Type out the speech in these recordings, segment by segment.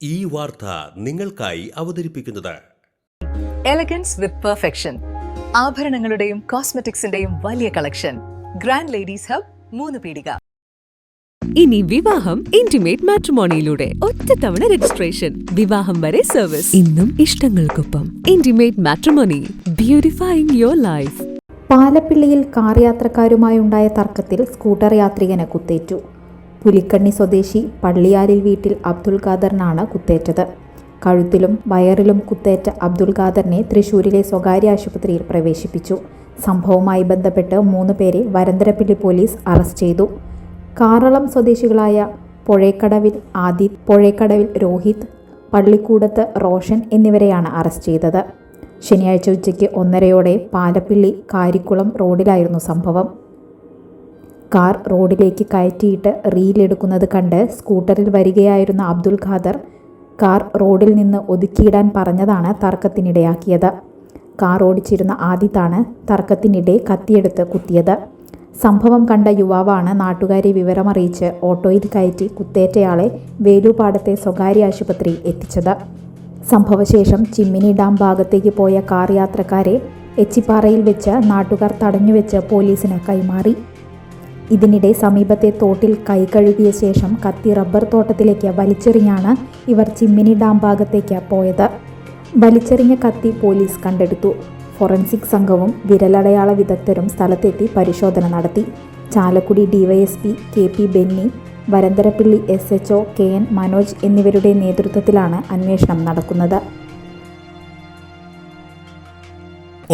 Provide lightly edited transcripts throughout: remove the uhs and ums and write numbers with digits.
ഈ വാർത്ത നിങ്ങൾക്കായി അവതരിപ്പിക്കുന്നത് എലഗൻസ് വിത്ത് പെർഫെക്ഷൻ, ആഭരണങ്ങളുടെയും കോസ്മെറ്റിക്സിന്റെയും വലിയ കളക്ഷൻ. ഗ്രാൻഡ് ലേഡീസ് ഹബ്, 3 പീടിക. ഇനി വിവാഹം ഇന്റിമേറ്റ് മാട്രിമോണിയിലൂടെ ഒറ്റത്തവണ രജിസ്ട്രേഷൻ, വിവാഹം വരെ സർവീസ്. ഇന്നും ഇഷ്ടങ്ങൾക്കൊപ്പം intimate matrimony, beautifying your life. പാലപ്പിള്ളിയിൽ കാർ യാത്രക്കാരുമായുണ്ടായ തർക്കത്തിൽ സ്കൂട്ടർ യാത്രികന് കുത്തേറ്റു. പുലിക്കണ്ണി സ്വദേശി പള്ളിയാലിൽ വീട്ടിൽ അബ്ദുൾ ഖാദറിനാണ് കുത്തേറ്റത്. കഴുത്തിലും വയറിലും കുത്തേറ്റ അബ്ദുൾ ഖാദറിനെ തൃശൂരിലെ സ്വകാര്യ ആശുപത്രിയിൽ പ്രവേശിപ്പിച്ചു. സംഭവവുമായി ബന്ധപ്പെട്ട് 3 പേരെ വരന്തരപ്പിള്ളി പോലീസ് അറസ്റ്റ് ചെയ്തു. കാറളം സ്വദേശികളായ പുഴേക്കടവിൽ ആദിത്, പുഴേക്കടവിൽ രോഹിത്, പള്ളിക്കൂടത്ത് റോഷൻ എന്നിവരെയാണ് അറസ്റ്റ് ചെയ്തത്. ശനിയാഴ്ച ഉച്ചയ്ക്ക് 1:30 പാലപ്പിള്ളി കാരിക്കുളം റോഡിലായിരുന്നു സംഭവം. കാർ റോഡിലേക്ക് കയറ്റിയിട്ട് റീലെടുക്കുന്നത് കണ്ട് സ്കൂട്ടറിൽ വരികയായിരുന്ന അബ്ദുൾ ഖാദർ കാർ റോഡിൽ നിന്ന് ഒതുക്കിയിടാൻ പറഞ്ഞതാണ് തർക്കത്തിനിടയാക്കിയത്. കാർ ഓടിച്ചിരുന്ന ആദിത്താണ് തർക്കത്തിനിടെ കത്തിയെടുത്ത് കുത്തിയത്. സംഭവം കണ്ട യുവാവാണ് നാട്ടുകാരെ വിവരമറിയിച്ച് ഓട്ടോയിൽ കയറ്റി കുത്തേറ്റയാളെ വേലൂപ്പാടത്തെ സ്വകാര്യ ആശുപത്രിയിൽ എത്തിച്ചത്. സംഭവശേഷം ചിമ്മിനി ഡാം ഭാഗത്തേക്ക് പോയ കാർ യാത്രക്കാരെ എച്ചിപ്പാറയിൽ വെച്ച് നാട്ടുകാർ തടഞ്ഞുവെച്ച് പോലീസിന് കൈമാറി. ഇതിനിടെ സമീപത്തെ തോട്ടിൽ കൈ കഴുകിയ ശേഷം കത്തി റബ്ബർ തോട്ടത്തിലേക്ക് വലിച്ചെറിഞ്ഞാണ് ഇവർ ചിമ്മിനി ഡാം ഭാഗത്തേക്ക് പോയത്. വലിച്ചെറിഞ്ഞ കത്തി പോലീസ് കണ്ടെടുത്തു. ഫോറൻസിക് സംഘവും വിരലടയാള വിദഗ്ധരും സ്ഥലത്തെത്തി പരിശോധന നടത്തി. Chalakudy DYSP KP Benny, Varandarappilly SHO KN Manoj എന്നിവരുടെ നേതൃത്വത്തിലാണ് അന്വേഷണം നടക്കുന്നത്.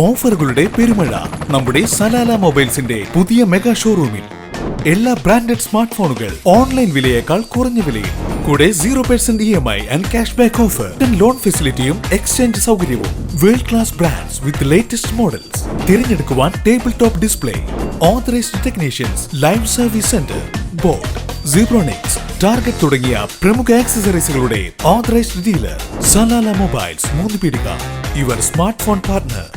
ഓഫറുകളുടെ പെരുമഴ നമ്മുടെ സലാല മൊബൈൽസിന്റെ പുതിയ മെഗാ ഷോറൂമിൽ. എല്ലാ ബ്രാൻഡഡ് സ്മാർട്ട് ഫോണുകൾ ഓൺലൈൻ വിലയേക്കാൾ കുറഞ്ഞ വിലയിൽ, കൂടെ 0% EMI and cash back offer, loan ഫെസിലിറ്റിയും എക്സ്ചേഞ്ച് സൗകര്യവും. World class brands with latest models തിരഞ്ഞെടുക്കുവാൻ table top display, authorised technicians, live service centre, Boat, Zebronics, Target തുടങ്ങിയ പ്രമുഖ ആക്സസറീസുകളുടെ ഓതറൈസ്ഡ് ഡീലർ. സലാല മൊബൈൽസ്, 3 പീടിക, യുവർ സ്മാർട്ട് ഫോൺ പാർട്ട്ണർ.